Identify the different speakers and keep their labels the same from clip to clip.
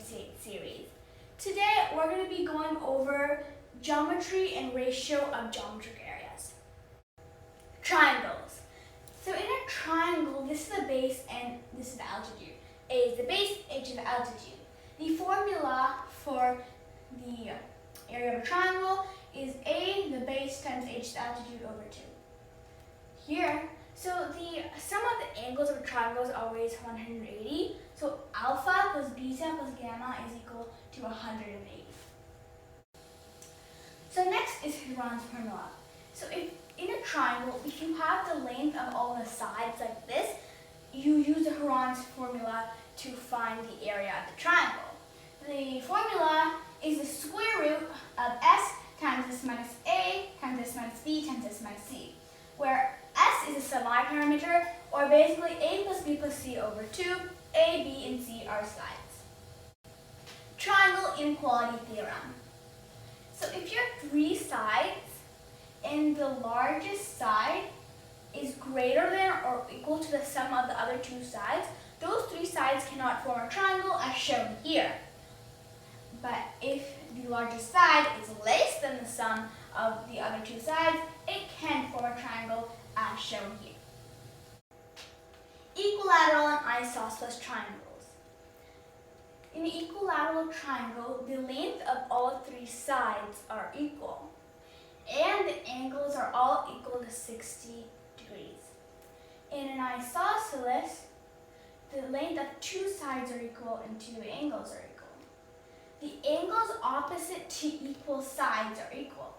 Speaker 1: series. Today we're going to be going over geometry and ratio of geometric areas. Triangles. So in a triangle, this is the base and this is the altitude. A is the base, h is the altitude. The formula for the area of a triangle is A, the base, times h, the altitude, over 2. Here, so the sum of the angles of a triangle is always 180. So alpha plus beta plus gamma is equal to 180. So next is Theorem's formula. So if in a triangle, if you have the length of all the sides like this, you use the Theorem's formula to find the area of the triangle. The formula is the square root of s times s minus a times s minus b times s minus c, where s is a semi-parameter, or basically a plus b plus c over 2. A, b, and c are sides. Triangle inequality theorem. So if you have 3 sides and the largest side is greater than or equal to the sum of the other 2 sides, those 3 sides cannot form a triangle as shown here. But if the largest side is less than the sum of the other 2 sides, it can form a triangle as shown here. Equilateral and isosceles triangles. In the equilateral triangle, the length of all 3 sides are equal, and the angles are all equal to 60 degrees. In an isosceles, the length of 2 sides are equal and 2 angles are equal. The angles opposite to equal sides are equal.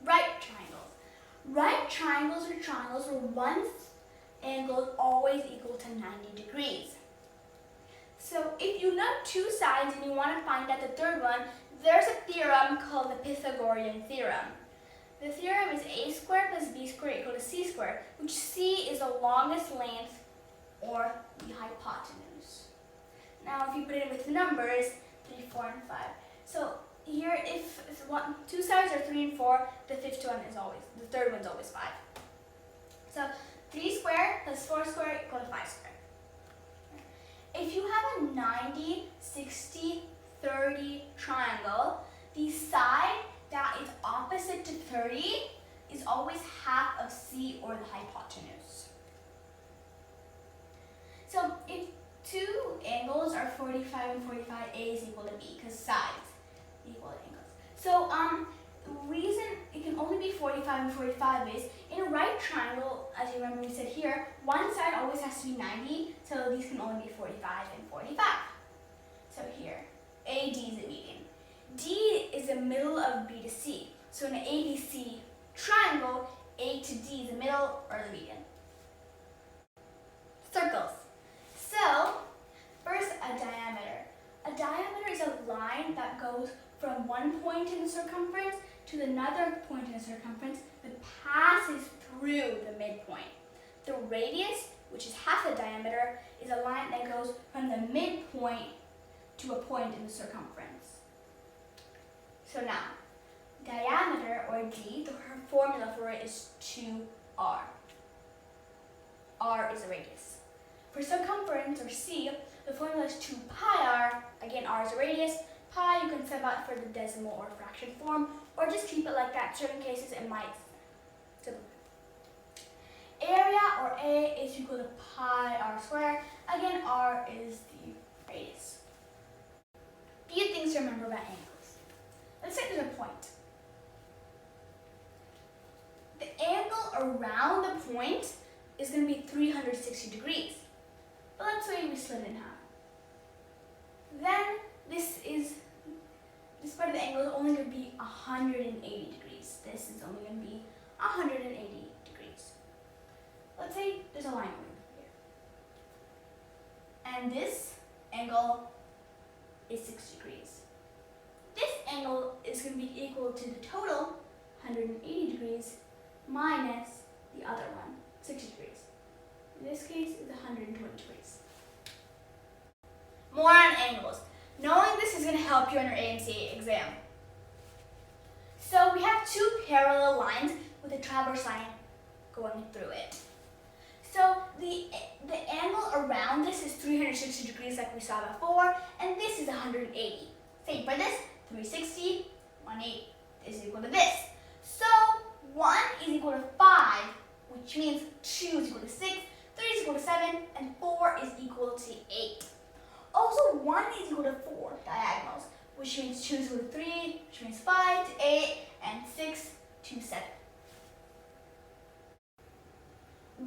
Speaker 1: Right triangles. Right triangles are triangles where one angle is always equal to 90 degrees. So if you know 2 sides and you want to find out the third one, there's a theorem called the Pythagorean theorem. The theorem is a squared plus b squared equal to c squared, which c is the longest length or the hypotenuse. Now if you put it with numbers, 3, 4, and 5. So here if 2 sides are 3 and 4, the third one's always 5. So 3 squared plus 4 squared equal to 5 squared. If you have a 90, 60, 30 triangle, the side that is opposite to 30 is always half of c, or the hypotenuse. So if 2 angles are 45 and 45, a is equal to b, because sides equal to angles. So the reason it can only be 45 and 45 is, in a right triangle, as you remember we said here, one side always has to be 90, so these can only be 45 and 45. So here, AD is the median. D is the middle of B to C. So in an ABC triangle, A to D is the middle or the median. Circles. So, first a diameter. A diameter is a line that goes from one point in the circumference to another point in the circumference that passes through the midpoint. The radius, which is half the diameter, is a line that goes from the midpoint to a point in the circumference. So now, diameter, or d, the formula for it is 2r. R is the radius. For circumference, or c, the formula is 2 pi r. Again, r is the radius. Pi you can sub out for the decimal or fraction form, or just keep it like that. In certain cases it might simplify. Area, or A, is equal to pi r squared. Again, r is the radius. Few things to remember about angles. Let's say there's a point. The angle around the point is going to be 360 degrees. But let's say we split it in half. Then this part of the angle is only going to be 180 degrees. This is only going to be 180 degrees. Let's say there's a line over here. And this angle is 6 degrees. This angle is going to be equal to the total 180 degrees minus the other one, 60 degrees. In this case, it's 120 degrees. More on angles. Knowing this is going to help you on your AMC exam. So we have 2 parallel lines with a traverse line going through it. So the angle around this is 360 degrees like we saw before, and this is 180. Same for this, 360, 180 is equal to this. So 1 is equal to 5, which means 2 is equal to 6, 3 is equal to 7, and 4 is equal to 8. Also, 1 is equal to 4 diagonals, which means 2 is equal to 3, which means 5 to 8, and 6 to 7.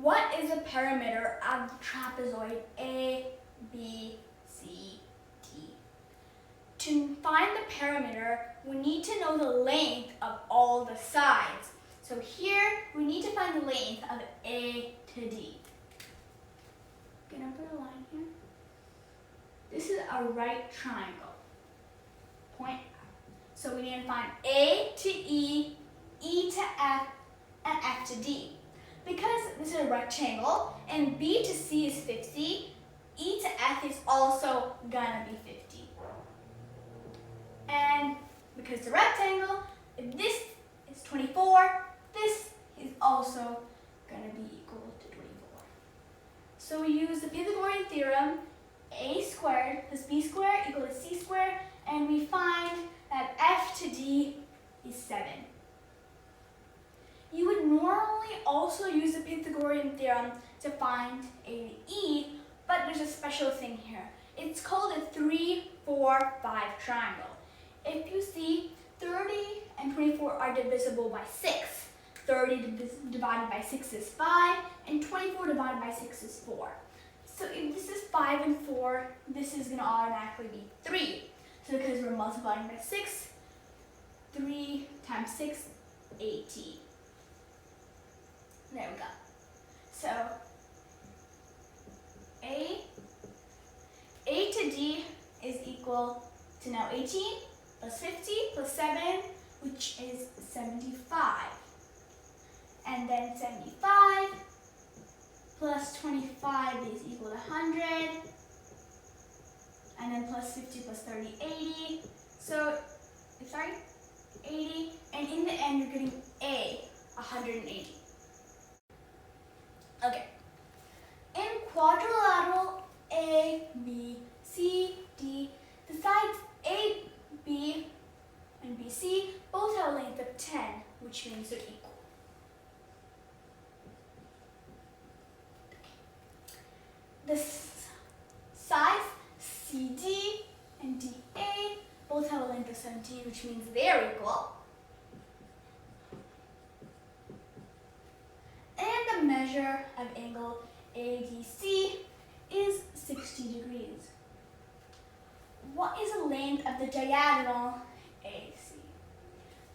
Speaker 1: What is the perimeter of the trapezoid A, B, C, D? To find the perimeter, we need to know the length of all the sides. So here, we need to find the length of A to D. Can I put a line here? This is a right triangle. Point. So we need to find A to E, E to F, and F to D. Because this is a rectangle and B to C is 50, E to F is also gonna be 50. And because it's a rectangle, if this is 24, this is also gonna be equal to 24. So we use the Pythagorean theorem, A squared plus B squared equal to C squared, and we find that F to D is 7. You would normally also use the Pythagorean theorem to find A to E, but there's a special thing here. It's called a 3, 4, 5 triangle. If you see, 30 and 24 are divisible by 6. 30 divided by 6 is 5, and 24 divided by 6 is 4. So if this is 5 and 4, this is going to automatically be 3. So because we're multiplying by 6, 3 times 6, 80. There we go. So A to D is equal to now 18 plus 50 plus 7, which is 75. And then 75 plus 25 is equal to 100. And then plus 50 plus 30, 80. So, sorry, 80. And in the end, you're getting A, 180. Okay. In quadrilateral A, B, C, D, the sides A, B, and BC both have a length of 10, which means they're equal. The sides CD and DA both have a length of 17, which means they're equal. And the measure of angle ADC is 60 degrees. What is the length of the diagonal AC?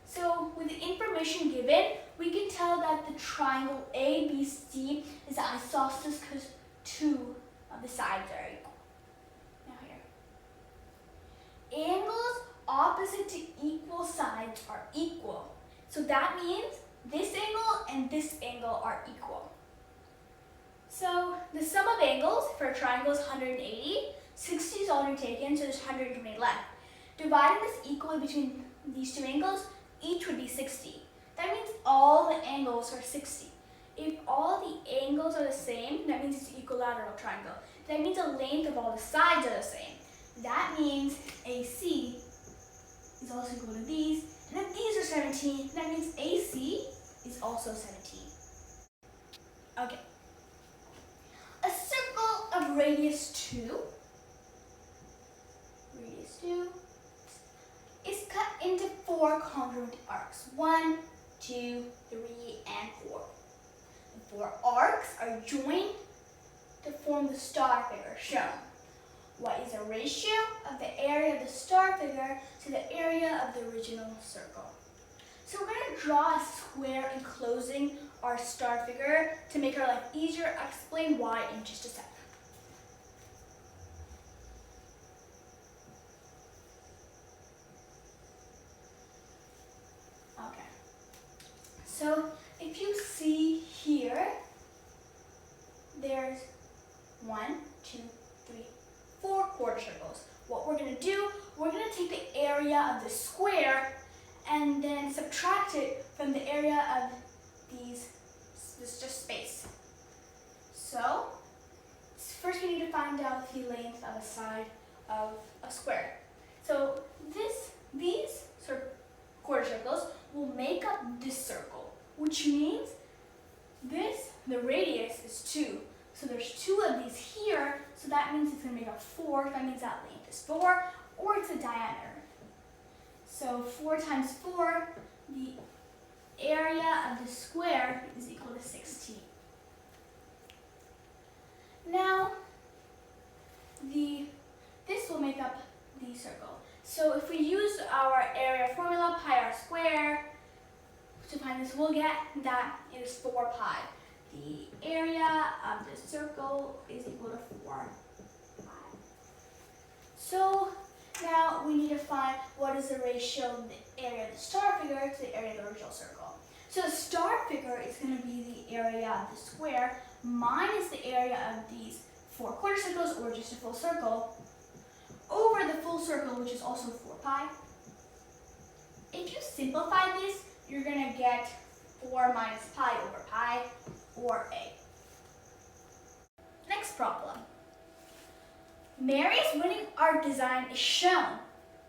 Speaker 1: So with the information given, we can tell that the triangle ABC is isosceles because 2 of the sides are equal. Now here. Angles opposite to equal sides are equal. So that means this angle and this angle are equal. So the sum of angles for a triangle is 180. 60 is already taken, so there's 120 left. Dividing this equally between these two angles, each would be 60. That means all the angles are 60. If all the angles are the same, that means it's an equilateral triangle. That means the length of all the sides are the same. That means AC is also equal to these. And if these are 17, that means AC is also 17. Okay. A circle of radius 2 is cut into 4 congruent arcs. 1, 2, 3, and 4. The 4 arcs are joined to form the star figure shown. What is the ratio of the area of the star figure to the area of the original circle? So we're going to draw a square enclosing our star figure to make our life easier. I'll explain why in just a second. Okay. So if you see here, there's 1, 2, 3, 4 quarter circles. What we're going to do, we're going to take the area of the square and then subtract it from the area of this just space. So first we need to find out the length of a side of a square. So these quarter circles will make up this circle, which means the radius is 2. So there's 2 of these here, so that means it's going to make up 4. That means that length is 4, or it's a diameter. So 4 times 4, the area of the square is equal to 16. Now, this will make up the circle. So if we use our area formula, pi r squared, to find this, we'll get that it is 4 pi. The area of the circle is equal to 4 pi. So now we need to find what is the ratio of the area of the star figure to the area of the original circle. So the star figure is going to be the area of the square minus the area of these 4 quarter circles, or just a full circle, over the full circle, which is also 4 pi. If you simplify this, you're going to get 4 minus pi over pi, or A. Next problem. Mary's winning art design is shown.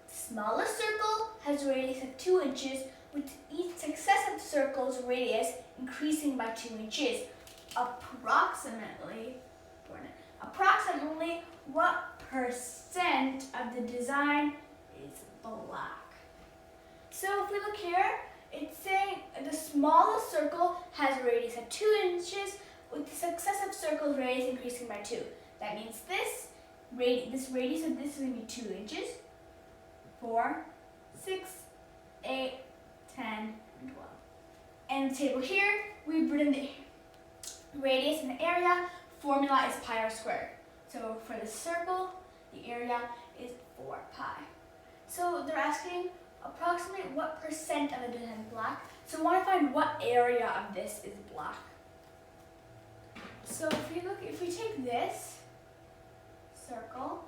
Speaker 1: The smallest circle has a radius of 2 inches, with each successive circle's radius increasing by 2 inches. Approximately what percent of the design is black? So if we look here, it's saying the smallest circle has a radius of 2 inches, with the successive circle's radius increasing by 2. That means this radius of this is going to be 2 inches, 4, 6, 8, 10, and 12. And the table here, we put in the radius and the area. Formula is pi r squared. So for the circle, the area is 4 pi. So they're asking approximately what percent of the design is black. So we want to find what area of this is black. So if we take this circle,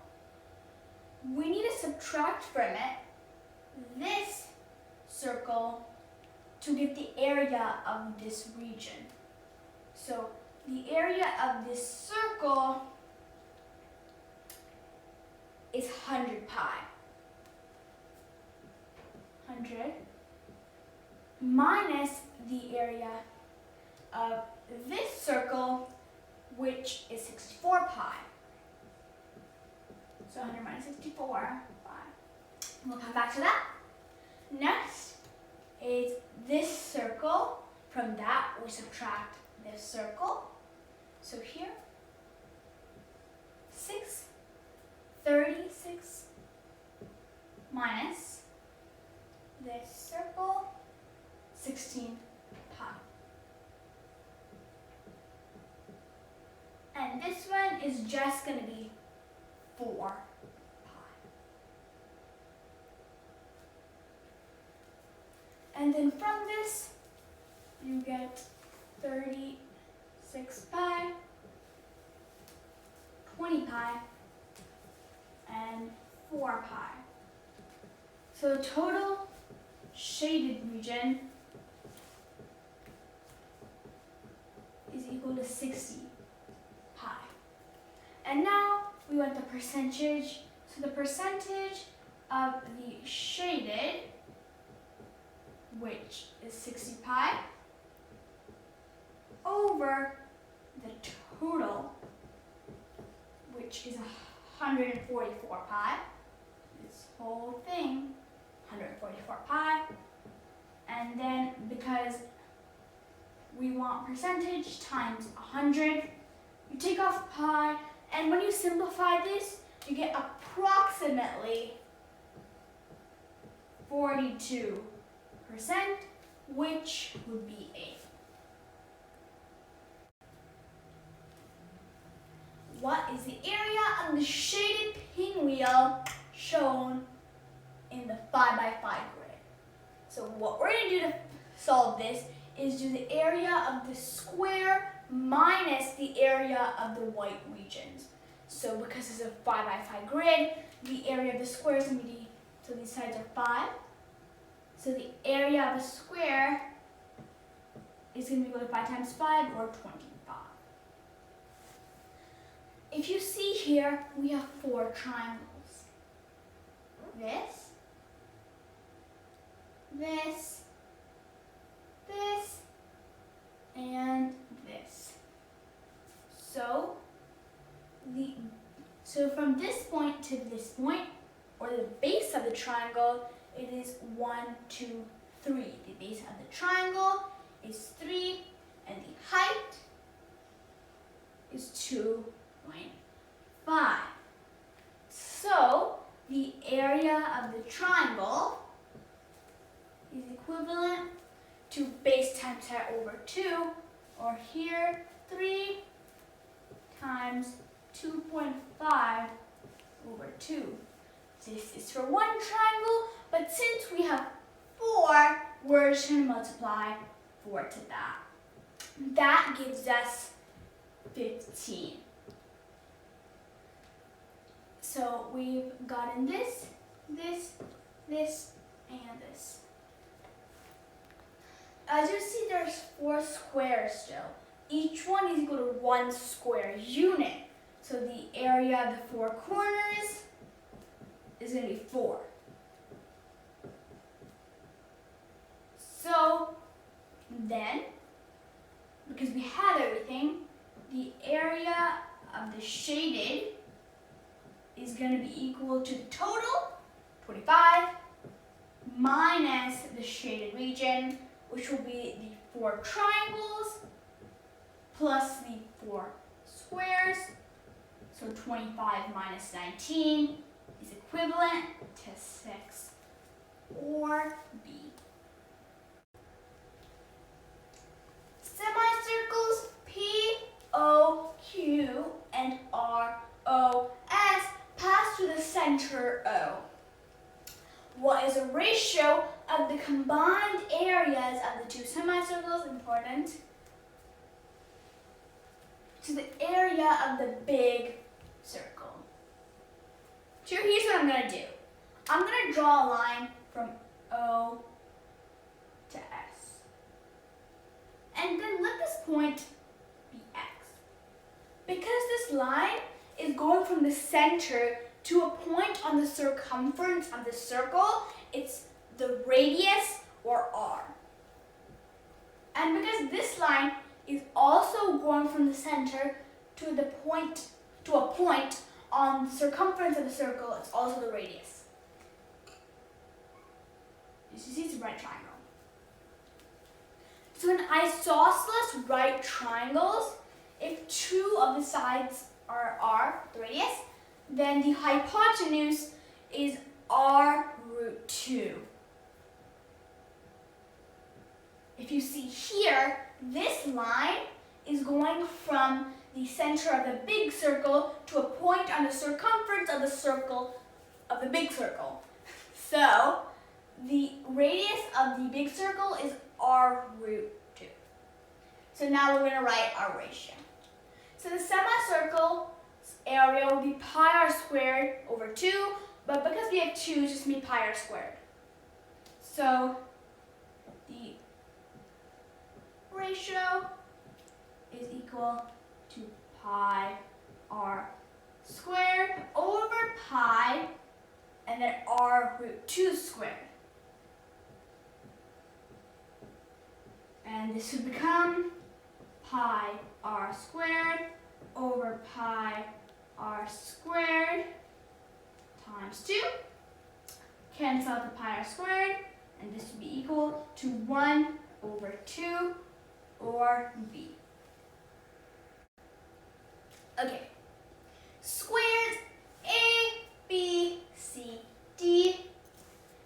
Speaker 1: we need to subtract from it this circle to get the area of this region. So the area of this circle is 100 pi. 100 minus the area of this circle, which is 64 pi. So 100 minus 64, pi. We'll come back to that. Next is this circle. From that, we subtract this circle. So here, 36 minus this circle, 16 pi. And this one is just going to be 4 pi. And then from this, you get 36 pi, 20 pi, and 4 pi. So the total shaded region is equal to 60 pi. And now we want the percentage. So the percentage of the shaded, which is 60 pi, over the total, which is 144 pi. This whole thing, 144 pi. And then because we want percentage times 100, you take off pi, and when you simplify this, you get approximately 42%, which would be A. What is the area of the shaded pinwheel shown in the 5x5 grid? So what we're going to do to solve this is do the area of the square minus the area of the white regions. So because it's a 5x5 grid, the area of the square is going to be, so these sides are 5. So the area of the square is going to be equal to 5 times 5, or 25. if you see here, we have 4 triangles. This, this, this, and this. So from this point to this point, or the base of the triangle, it is 1, 2, 3. The base of the triangle is 3, and the height is 2.5. So the area of the triangle is equivalent to base times height over 2, or here 3 times 2.5 over 2. This is for one triangle, but since we have 4, we're just going to multiply 4 to that. That gives us 15. So we've gotten this, this, this, and this. As you see, there's 4 squares still. Each one is equal to 1 square unit. So the area of the 4 corners is going to be 4. So then, because we have everything, the area of the shaded is going to be equal to the total, 25, minus the shaded region, which will be the 4 triangles, plus the 4 squares. So 25 minus 19 is equivalent to 6, or B. Semicircles P, O, Q, and R, O, S pass through the center O. What is the ratio of the combined areas of the 2 semicircles, important, to the area of the big circle? So here's what I'm going to do. I'm going to draw a line from O to S. And then let this point be X. Because this line is going from the center to a point on the circumference of the circle, it's the radius, or R. And because this line is also going from the center to a point on the circumference of the circle, it's also the radius. You see, it's a right triangle. So in isosceles right triangles, if 2 of the sides are R, the radius, then the hypotenuse is R root 2. If you see here, this line is going from the center of the big circle to a point on the circumference of the circle of the big circle. So the radius of the big circle is R root 2. So now we're going to write our ratio. So the semicircle area will be pi r squared over 2, but because we have 2, it's just be pi r squared. So the ratio is equal to pi r squared over pi, and then r root 2 squared. And this would become pi r squared over pi r squared times 2. Cancel out the pi r squared, and this would be equal to 1 over 2, or B. Okay. Squares A, B, C, D,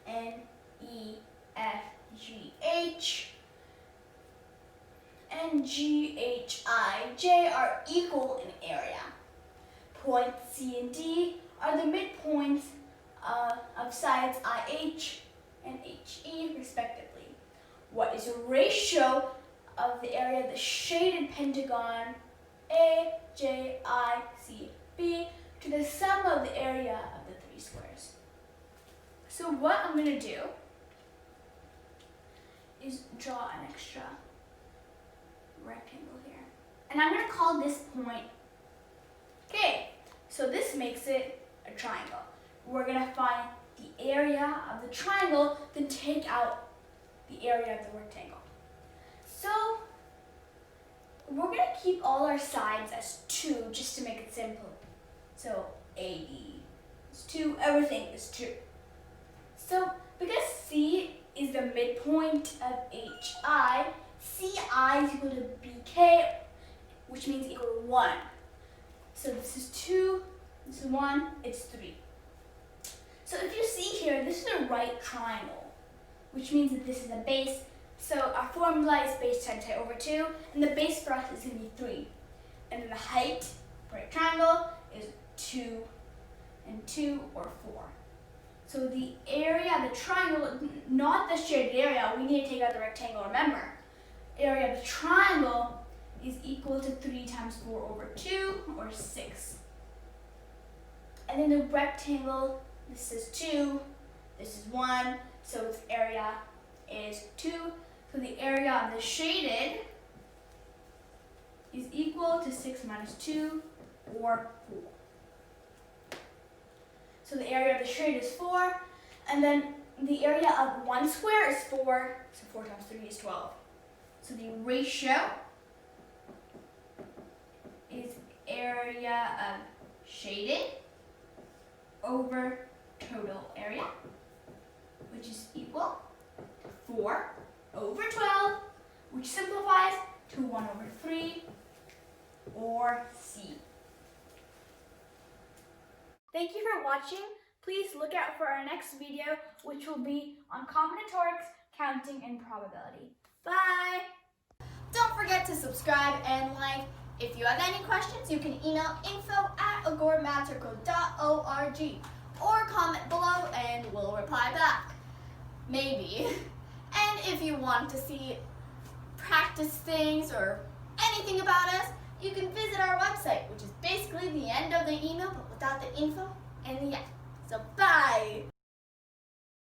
Speaker 1: N, E, F, G, H, and G, H, I, J are equal in area. Points C and D are the midpoints of sides IH and HE, respectively. What is the ratio of the area of the shaded pentagon A, J, I, C, B to the sum of the area of the 3 squares? So what I'm going to do is draw an extra rectangle here. And I'm going to call this point Okay, so this makes it a triangle. We're going to find the area of the triangle, then take out the area of the rectangle. So we're going to keep all our sides as 2 just to make it simple. So AD is 2, everything is 2. So because C is the midpoint of HI, CI is equal to BK, which means equal to 1. So this is 2, this is 1, it's 3. So if you see here, this is a right triangle, which means that this is a base. So our formula is base times height over 2, and the base for us is going to be 3. And then the height for a triangle is 2 and 2, or 4. So the area of the triangle, not the shaded area, we need to take out the rectangle, remember. Area of the triangle is equal to 3 times 4 over 2, or 6. And then the rectangle, this is 2, this is 1, so its area is 2. So the area of the shaded is equal to 6 minus 2, or 4. So the area of the shaded is 4, and then the area of 1 square is 4, so 4 times 3 is 12. So the ratio is area of shaded over total area, which is equal to 4 over 12, which simplifies to 1 over 3, or C. Thank you for watching. Please look out for our next video, which will be on combinatorics, counting, and probability. Bye!
Speaker 2: Don't forget to subscribe and like. If you have any questions, you can email info@agoramathcircle.org or comment below and we'll reply back. Maybe. And if you want to see practice things or anything about us, you can visit our website, which is basically the end of the email, but without the info and the end. So bye!